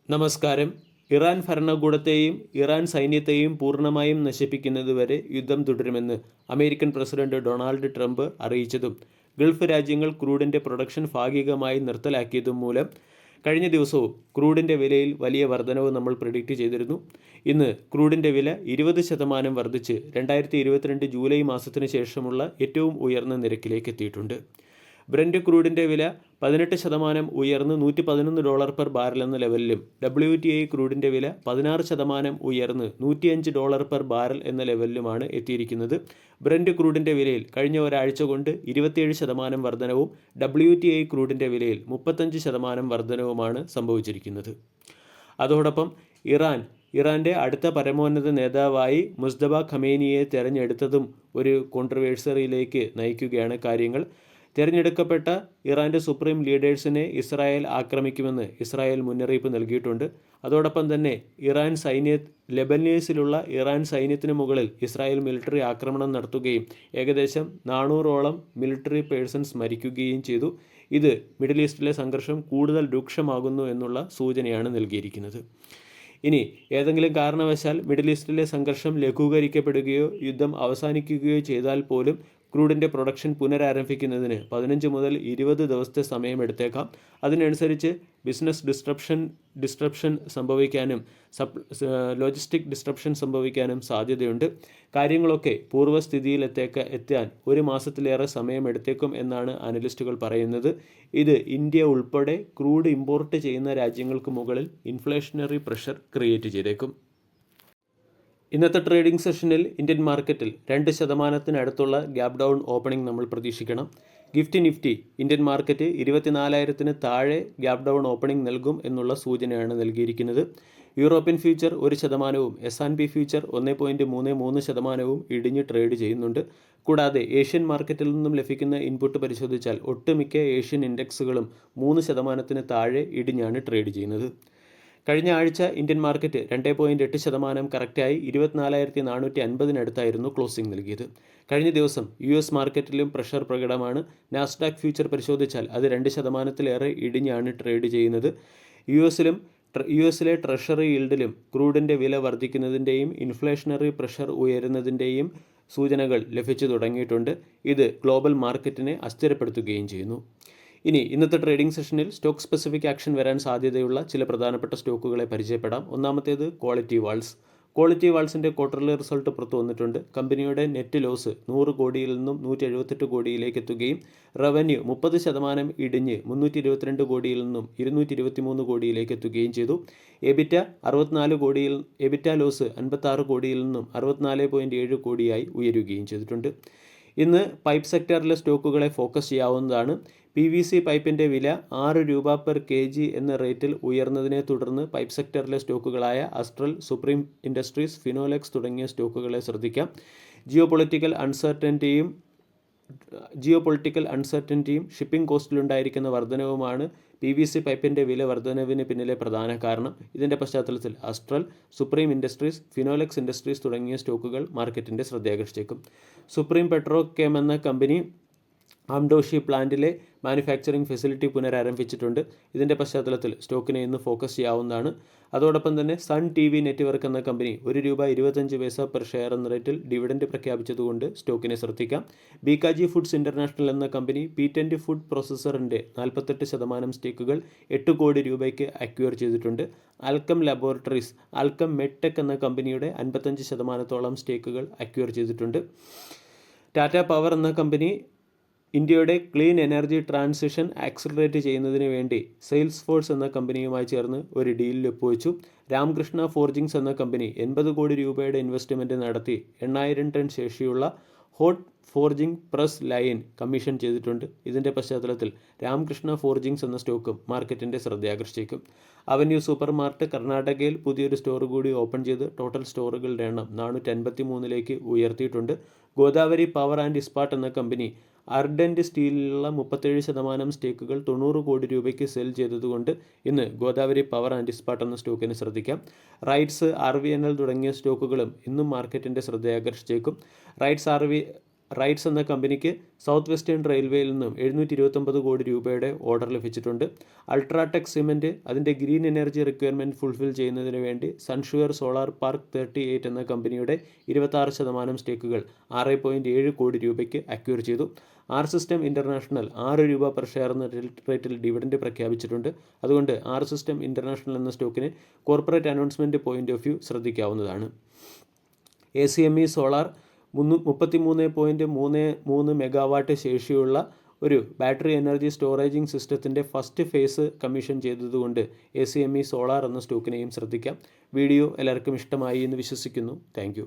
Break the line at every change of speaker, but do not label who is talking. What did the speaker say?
നമസ്കാരം. Iran ഭരണകൂടത്തെയും Iran സൈന്യത്തെയും പൂർണ്ണമായും നശിപ്പിക്കുന്നതുവരെ യുദ്ധം തുടരുമെന്ന് അമേരിക്കൻ പ്രസിഡന്റ് ഡൊണാൾഡ് ട്രംപ് അറിയിച്ചതും ഗൾഫ് രാജ്യങ്ങൾ ക്രൂഡിൻ്റെ പ്രൊഡക്ഷൻ ഭാഗികമായി നിർത്തലാക്കിയതും മൂലം കഴിഞ്ഞ ദിവസവും ക്രൂഡിൻ്റെ വിലയിൽ വലിയ വർധനവ് നമ്മൾ പ്രെഡിക്റ്റ് ചെയ്തിരുന്നു. ഇന്ന് ക്രൂഡിൻ്റെ വില 20% വർദ്ധിച്ച് 2022 ജൂലൈ മാസത്തിന് ശേഷമുള്ള ഏറ്റവും ഉയർന്ന നിരക്കിലേക്ക് എത്തിയിട്ടുണ്ട്. ബ്രന്റ് ക്രൂഡിൻ്റെ വില 18% ഉയർന്ന് $111 പെർ ബാരൽ എന്ന ലെവലിലും WTI ക്രൂഡിൻ്റെ വില 16% ഉയർന്ന് $105 പെർ ബാരൽ എന്ന ലെവലിലുമാണ് എത്തിയിരിക്കുന്നത്. ബ്രന്റ് ക്രൂഡിൻ്റെ വിലയിൽ കഴിഞ്ഞ ഒരാഴ്ച കൊണ്ട് 27% വർധനവും WTI ക്രൂഡിൻ്റെ വിലയിൽ 35% വർധനവുമാണ് സംഭവിച്ചിരിക്കുന്നത്. അതോടൊപ്പം ഇറാൻ്റെ അടുത്ത പരമോന്നത നേതാവായി മുസ്തഫ ഖമേനിയെ തെരഞ്ഞെടുത്തതും ഒരു കോൺട്രവേഴ്സറിയിലേക്ക് നയിക്കുകയാണ് കാര്യങ്ങൾ. തിരഞ്ഞെടുക്കപ്പെട്ട ഇറാൻ്റെ സുപ്രീം ലീഡേഴ്സിനെ ഇസ്രായേൽ ആക്രമിക്കുമെന്ന് ഇസ്രായേൽ മുന്നറിയിപ്പ് നൽകിയിട്ടുണ്ട്. അതോടൊപ്പം തന്നെ ലെബനീസിലുള്ള ഇറാൻ സൈന്യത്തിന് മുകളിൽ ഇസ്രായേൽ മിലിറ്ററി ആക്രമണം നടത്തുകയും ഏകദേശം 400ഓളം മിലിറ്ററി പേഴ്സൺസ് മരിക്കുകയും ചെയ്തു. ഇത് മിഡിൽ ഈസ്റ്റിലെ സംഘർഷം കൂടുതൽ രൂക്ഷമാകുന്നു എന്നുള്ള സൂചനയാണ് നൽകിയിരിക്കുന്നത്. ഇനി ഏതെങ്കിലും കാരണവശാൽ മിഡിൽ ഈസ്റ്റിലെ സംഘർഷം ലഘൂകരിക്കപ്പെടുകയോ യുദ്ധം അവസാനിക്കുകയോ ചെയ്താൽ പോലും ക്രൂഡിൻ്റെ പ്രൊഡക്ഷൻ പുനരാരംഭിക്കുന്നതിന് 15 മുതൽ 20 ദിവസത്തെ സമയമെടുത്തേക്കാം. അതിനനുസരിച്ച് ബിസിനസ് ഡിസ്ട്രപ്ഷൻ സംഭവിക്കാനും ലോജിസ്റ്റിക് ഡിസ്ട്രപ്ഷൻ സംഭവിക്കാനും സാധ്യതയുണ്ട്. കാര്യങ്ങളൊക്കെ പൂർവ്വസ്ഥിതിയിൽ എത്താൻ 1 മാസത്തിലേറെ സമയമെടുത്തേക്കും എന്നാണ് അനലിസ്റ്റുകൾ പറയുന്നത്. ഇത് ഇന്ത്യ ഉൾപ്പെടെ ക്രൂഡ് ഇമ്പോർട്ട് ചെയ്യുന്ന രാജ്യങ്ങൾക്ക് മുകളിൽ ഇൻഫ്ലേഷണറി പ്രഷർ ക്രിയേറ്റ് ചെയ്തേക്കും. ഇന്നത്തെ ട്രേഡിംഗ് സെഷനിൽ ഇന്ത്യൻ മാർക്കറ്റിൽ 2% അടുത്തുള്ള ഗ്യാപ് ഡൗൺ ഓപ്പണിംഗ് നമ്മൾ പ്രതീക്ഷിക്കണം. നിഫ്റ്റി ഇന്ത്യൻ മാർക്കറ്റ് 24,000-ന് താഴെ ഗ്യാപ് ഡൗൺ ഓപ്പണിംഗ് നൽകും എന്നുള്ള സൂചനയാണ് നൽകിയിരിക്കുന്നത്. യൂറോപ്യൻ ഫ്യൂച്ചർ 1%, S&P ഫ്യൂച്ചർ 1.33% ഇടിഞ്ഞ് ട്രേഡ് ചെയ്യുന്നുണ്ട്. കൂടാതെ ഏഷ്യൻ മാർക്കറ്റിൽ നിന്നും ലഭിക്കുന്ന ഇൻപുട്ട് പരിശോധിച്ചാൽ ഒട്ടുമിക്ക ഏഷ്യൻ ഇൻഡെക്സുകളും 3%-ന് താഴെ ഇടിഞ്ഞാണ് ട്രേഡ് ചെയ്യുന്നത്. കഴിഞ്ഞ ആഴ്ച ഇന്ത്യൻ മാർക്കറ്റ് 2.8% കറക്റ്റായി 24,450-നടുത്തായിരുന്നു ക്ലോസിംഗ് നൽകിയത്. കഴിഞ്ഞ ദിവസം US മാർക്കറ്റിലും പ്രഷർ പ്രകടമാണ്. നാസ്ഡാക്ക് ഫ്യൂച്ചർ പരിശോധിച്ചാൽ അത് 2%-ലേറെ ഇടിഞ്ഞാണ് ട്രേഡ് ചെയ്യുന്നത്. യുഎസിലെ ട്രഷറി ഈൽഡിലും ക്രൂഡിൻ്റെ വില വർദ്ധിക്കുന്നതിൻ്റെയും ഇൻഫ്ലേഷണറി പ്രഷർ ഉയരുന്നതിൻ്റെയും സൂചനകൾ ലഭിച്ചു തുടങ്ങിയിട്ടുണ്ട്. ഇത് ഗ്ലോബൽ മാർക്കറ്റിനെ അസ്ഥിരപ്പെടുത്തുകയും ചെയ്യുന്നു. ഇനി ഇന്നത്തെ ട്രേഡിംഗ് സെഷനിൽ സ്റ്റോക്ക് സ്പെസിഫിക് ആക്ഷൻ വരാൻ സാധ്യതയുള്ള ചില പ്രധാനപ്പെട്ട സ്റ്റോക്കുകളെ പരിചയപ്പെടാം. ഒന്നാമത്തേത് ക്വാളിറ്റി വാൾസിൻ്റെ ക്വാർട്ടർലി റിസൾട്ട് പുറത്തു വന്നിട്ടുണ്ട്. കമ്പനിയുടെ നെറ്റ് ലോസ് 100 കോടിയിൽ നിന്നും 178 കോടിയിലേക്ക് എത്തുകയും റവന്യൂ 30% ഇടിഞ്ഞ് 322 കോടിയിൽ നിന്നും 223 കോടിയിലേക്ക് എത്തുകയും ചെയ്തു. എബിറ്റ ലോസ് 56 കോടിയിൽ നിന്നും 64.7 കോടിയായി ഉയരുകയും ചെയ്തിട്ടുണ്ട്. ഇന്ന് പൈപ്പ് സെക്ടറിലെ സ്റ്റോക്കുകളെ ഫോക്കസ് ചെയ്യാവുന്നതാണ്. PVC പൈപ്പിൻ്റെ വില 6 രൂപ പെർ kg എന്ന റേറ്റിൽ ഉയർന്നതിനെ തുടർന്ന് പൈപ്പ് സെക്ടറിലെ സ്റ്റോക്കുകളായ അസ്ട്രൽ, സുപ്രീം ഇൻഡസ്ട്രീസ്, ഫിനോലെക്സ് തുടങ്ങിയ സ്റ്റോക്കുകളെ ശ്രദ്ധിക്കാം. ജിയോ പൊളിറ്റിക്കൽ അൺസർട്ടനിറ്റിയും ഷിപ്പിംഗ് കോസ്റ്റിലുണ്ടായിരിക്കുന്ന വർധനവുമാണ് PVC പൈപ്പിൻ്റെ വില വർധനവിന് പിന്നിലെ പ്രധാന കാരണം. ഇതിൻ്റെ പശ്ചാത്തലത്തിൽ Astral, Supreme Industries, Finolex Industries തുടങ്ങിയ സ്റ്റോക്കുകൾ മാർക്കറ്റിൻ്റെ ശ്രദ്ധയാകർഷിച്ചേക്കും. സുപ്രീം പെട്രോകെം എന്ന കമ്പനി ആംഡോഷി പ്ലാന്റിലെ മാനുഫാക്ചറിംഗ് ഫെസിലിറ്റി പുനരാരംഭിച്ചിട്ടുണ്ട്. ഇതിൻ്റെ പശ്ചാത്തലത്തിൽ സ്റ്റോക്കിനെ ഇന്ന് ഫോക്കസ് ചെയ്യാവുന്നതാണ്. അതോടൊപ്പം തന്നെ സൺ TV നെറ്റ്വർക്ക് എന്ന കമ്പനി 1 രൂപ 25 പൈസ പെർ ഷെയർ എന്ന റേറ്റിൽ ഡിവിഡൻഡ് പ്രഖ്യാപിച്ചതുകൊണ്ട് സ്റ്റോക്കിനെ ശ്രദ്ധിക്കാം. ബികാജി ഫുഡ്സ് ഇൻ്റർനാഷണൽ എന്ന കമ്പനി P10 ഫുഡ് പ്രോസസ്സറിൻ്റെ 48% സ്റ്റേക്കുകൾ 8 കോടി രൂപയ്ക്ക് അക്വയർ ചെയ്തിട്ടുണ്ട്. ആൽക്കം ലബോറട്ടറീസ്, ആൽക്കം മെഡ്ടെക് എന്ന കമ്പനിയുടെ 55%-ഓളം സ്റ്റേക്കുകൾ അക്വയർ ചെയ്തിട്ടുണ്ട്. ടാറ്റ പവർ എന്ന കമ്പനി ഇന്ത്യയുടെ ക്ലീൻ എനർജി ട്രാൻസിഷൻ ആക്സിലറേറ്റ് ചെയ്യുന്നതിന് വേണ്ടി സെയിൽസ് ഫോഴ്സ് എന്ന കമ്പനിയുമായി ചേർന്ന് ഒരു ഡീലിൽ ഒപ്പുവെച്ചു. രാമകൃഷ്ണ ഫോർജിങ്സ് എന്ന കമ്പനി 80 കോടി രൂപയുടെ ഇൻവെസ്റ്റ്മെൻറ്റ് നടത്തി 8000 ടൺ ശേഷിയുള്ള hot forging press line commission ചെയ്തിട്ടുണ്ട്. ഇതിൻ്റെ പശ്ചാത്തലത്തിൽ രാമകൃഷ്ണ ഫോർജിങ്സ് എന്ന സ്റ്റോക്കും മാർക്കറ്റിൻ്റെ ശ്രദ്ധയാകർഷിക്കും. അവന്യൂ സൂപ്പർ മാർട്ട് കർണാടകയിൽ പുതിയൊരു സ്റ്റോർ കൂടി ഓപ്പൺ ചെയ്ത് ടോട്ടൽ സ്റ്റോറുകളുടെ എണ്ണം 453-ലേക്ക് ഉയർത്തിയിട്ടുണ്ട്. ഗോദാവരി പവർ ആൻഡ് ഇസ്പാട്ട് എന്ന കമ്പനി അർഡൻറ്റ് സ്റ്റീലിലുള്ള 37% സ്റ്റേക്കുകൾ 90 കോടി രൂപയ്ക്ക് സെൽ ചെയ്തതുകൊണ്ട് ഇന്ന് ഗോദാവരി പവർ ആൻഡ് ഇസ്പാട്ട് എന്ന സ്റ്റോക്കിനെ ശ്രദ്ധിക്കാം. റൈറ്റ്സ്, RVNL തുടങ്ങിയ സ്റ്റോക്കുകളും ഇന്നും മാർക്കറ്റിൻ്റെ ശ്രദ്ധയാകർഷിച്ചേക്കും. റൈറ്റ്സ് എന്ന കമ്പനിക്ക് സൗത്ത് വെസ്റ്റേൺ റെയിൽവേയിൽ നിന്നും 729 കോടി രൂപയുടെ ഓർഡർ ലഭിച്ചിട്ടുണ്ട്. അൾട്രാടെക് സിമെൻറ്റ് അതിൻ്റെ ഗ്രീൻ എനർജി റിക്വയർമെൻറ്റ് ഫുൾഫിൽ ചെയ്യുന്നതിന് വേണ്ടി സൺഷുവർ സോളാർ പാർക്ക് 38 എന്ന കമ്പനിയുടെ 26% സ്റ്റേക്കുകൾ 6.7 കോടി രൂപയ്ക്ക് അക്വയർ ചെയ്തു. ആർ സിസ്റ്റം ഇൻ്റർനാഷണൽ 6 രൂപ പെർ ഷെയർ എന്ന റേറ്റിൽ ഡിവിഡൻഡ് പ്രഖ്യാപിച്ചിട്ടുണ്ട്. അതുകൊണ്ട് ആർ സിസ്റ്റം ഇൻ്റർനാഷണൽ എന്ന സ്റ്റോക്കിന് corporate announcement point of view ശ്രദ്ധിക്കാവുന്നതാണ്. ACME സോളാർ 33.33 മെഗാവാട്ട് ശേഷിയുള്ള ഒരു ബാറ്ററി എനർജി സ്റ്റോറേജിംഗ് സിസ്റ്റത്തിൻ്റെ ഫസ്റ്റ് ഫേസ് കമ്മീഷൻ ചെയ്തതുകൊണ്ട് ACME സോളാർ എന്ന സ്റ്റോക്കിനെയും ശ്രദ്ധിക്കാം. വീഡിയോ എല്ലാവർക്കും ഇഷ്ടമായി എന്ന് വിശ്വസിക്കുന്നു. താങ്ക്